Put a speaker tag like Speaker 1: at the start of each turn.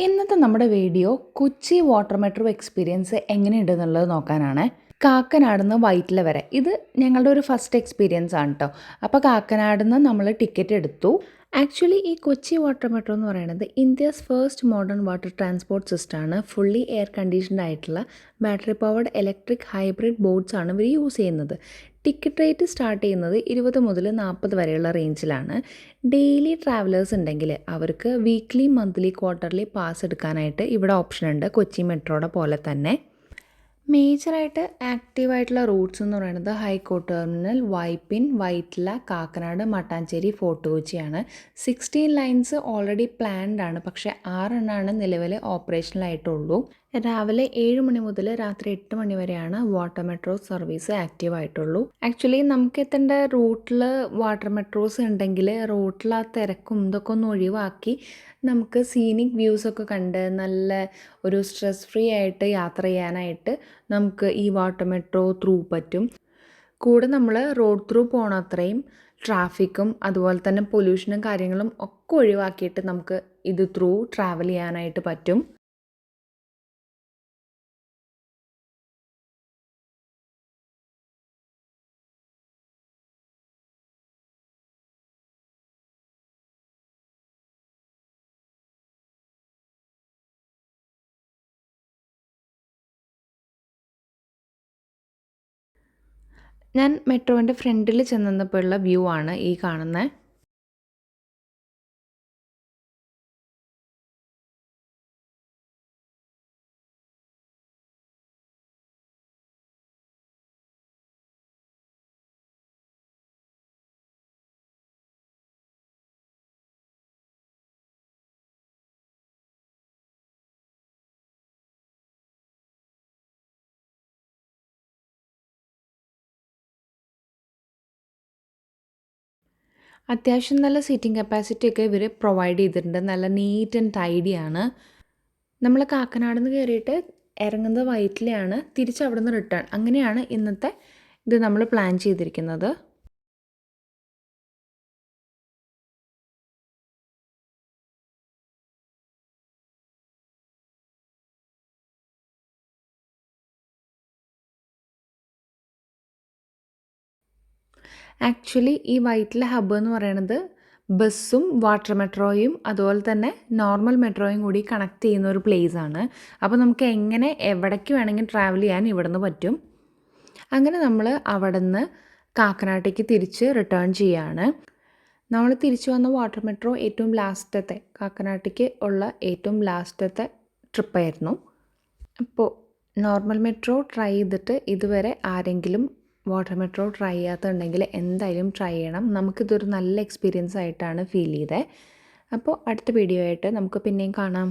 Speaker 1: ഇന്നത്തെ നമ്മുടെ video Kochi water metro experience എങ്ങനെയുണ്ടെന്നുള്ളത് നോക്കാനാണ്. കാക്കനാട് നിന്ന് വൈറ്റില വരെ ഇത് ഞങ്ങളുടെ ഒരു ഫസ്റ്റ് എക്സ്പീരിയൻസ് ആണ് കേട്ടോ. അപ്പോൾ കാക്കനാട് നിന്ന് നമ്മൾ ടിക്കറ്റ് എടുത്തു. ആക്ച്വലി ഈ കൊച്ചി വാട്ടർ മെട്രോ എന്ന് പറയുന്നത് India's first modern water transport സിസ്റ്റമാണ്. ഫുള്ളി എയർ കണ്ടീഷൻഡ് ആയിട്ടുള്ള battery powered electric hybrid boats ആണ് ഇവർ യൂസ് ചെയ്യുന്നത്. ടിക്കറ്റ് റേറ്റ് സ്റ്റാർട്ട് ചെയ്യുന്നത് 20 മുതൽ 40 വരെയുള്ള റേഞ്ചിലാണ്. ഡെയിലി ട്രാവലേഴ്സ് ഉണ്ടെങ്കിൽ അവർക്ക് വീക്ക്ലി മന്ത്ലി ക്വാർട്ടർലി പാസ് എടുക്കാനായിട്ട് ഇവിടെ ഓപ്ഷൻ ഉണ്ട്, കൊച്ചി മെട്രോയുടെ പോലെ തന്നെ. മേജറായിട്ട് ആക്റ്റീവായിട്ടുള്ള റൂട്ട്സ് എന്ന് പറയുന്നത് high court terminal, Vypin, Vyttila, Kakkanad, Mattancherry, Fort കൊച്ചിയാണ്. 16 ലൈൻസ് ഓൾറെഡി പ്ലാൻഡ് ആണ്, പക്ഷേ 6 എണ്ണമാണ് നിലവിൽ ഓപ്പറേഷണൽ ആയിട്ടുള്ളൂ. രാവിലെ 7 മണി മുതൽ രാത്രി 8 മണി വരെയാണ് വാട്ടർ മെട്രോ സർവീസ് ആക്റ്റീവ് ആയിട്ടുള്ളൂ. ആക്ച്വലി നമുക്ക് എത്തേണ്ട റൂട്ടിൽ വാട്ടർ മെട്രോസ് ഉണ്ടെങ്കിൽ റൂട്ടിൽ ആ തിരക്കും ഇതൊക്കെ ഒന്ന് ഒഴിവാക്കി നമുക്ക് സീനിക് വ്യൂസൊക്കെ കണ്ട് നല്ല ഒരു സ്ട്രെസ് ഫ്രീ ആയിട്ട് യാത്ര ചെയ്യാനായിട്ട് നമുക്ക് ഈ വാട്ടർ മെട്രോ ത്രൂ പറ്റും. കൂടെ നമ്മൾ റോഡ് ത്രൂ പോകണ അത്രയും ട്രാഫിക്കും അതുപോലെ തന്നെ പൊല്യൂഷനും കാര്യങ്ങളും ഒക്കെ ഒഴിവാക്കിയിട്ട് നമുക്ക് ഇത് ത്രൂ ട്രാവൽ ചെയ്യാനായിട്ട് പറ്റും. ഞാൻ മെട്രോൻ്റെ ഫ്രണ്ടിൽ ചെന്നപ്പോഴുള്ള വ്യൂ ആണ് ഈ കാണുന്നത്. അത്യാവശ്യം നല്ല സീറ്റിംഗ് കപ്പാസിറ്റി ഒക്കെ ഇവർ പ്രൊവൈഡ് ചെയ്തിട്ടുണ്ട്. നല്ല നീറ്റ് ആൻഡ് ടൈഡി ആണ്. നമ്മൾ കാക്കനാട് നിന്ന് കയറിയിട്ട് ഇറങ്ങുന്നത് വൈറ്റിലയാണ്, തിരിച്ച് അവിടെ നിന്ന് റിട്ടേൺ. അങ്ങനെയാണ് ഇന്നത്തെ ഇത് നമ്മൾ പ്ലാൻ ചെയ്തിരിക്കുന്നത്. ആക്ച്വലി ഈ വൈറ്റില ഹബ്ബ് എന്ന് പറയുന്നത് ബസ്സും വാട്ടർ മെട്രോയും അതുപോലെ തന്നെ നോർമൽ മെട്രോയും കൂടി കണക്ട് ചെയ്യുന്ന ഒരു പ്ലേസ് ആണ്. അപ്പോൾ നമുക്ക് എങ്ങനെ എവിടേക്ക് വേണമെങ്കിൽ ട്രാവൽ ചെയ്യാൻ ഇവിടുന്ന് പറ്റും. അങ്ങനെ നമ്മൾ അവിടെ നിന്ന് കാക്കനാട്ടേക്ക് തിരിച്ച് റിട്ടേൺ ചെയ്യാണ്. നമ്മൾ തിരിച്ചു വന്ന വാട്ടർ മെട്രോ ഏറ്റവും ലാസ്റ്റത്തെ കാക്കനാട്ടേക്ക് ഉള്ള ഏറ്റവും ലാസ്റ്റത്തെ ട്രിപ്പായിരുന്നു. അപ്പോൾ നോർമൽ മെട്രോ ട്രൈ ചെയ്തിട്ട് ഇതുവരെ ആരെങ്കിലും വാട്ടർ മെട്രോ ട്രൈ ചെയ്യാത്തുണ്ടെങ്കിൽ എന്തായാലും ട്രൈ ചെയ്യണം. നമുക്കിതൊരു നല്ല എക്സ്പീരിയൻസ് ആയിട്ടാണ് ഫീൽ ചെയ്തത്. അപ്പോൾ അടുത്ത വീഡിയോ ആയിട്ട് നമുക്ക് പിന്നെയും കാണാം.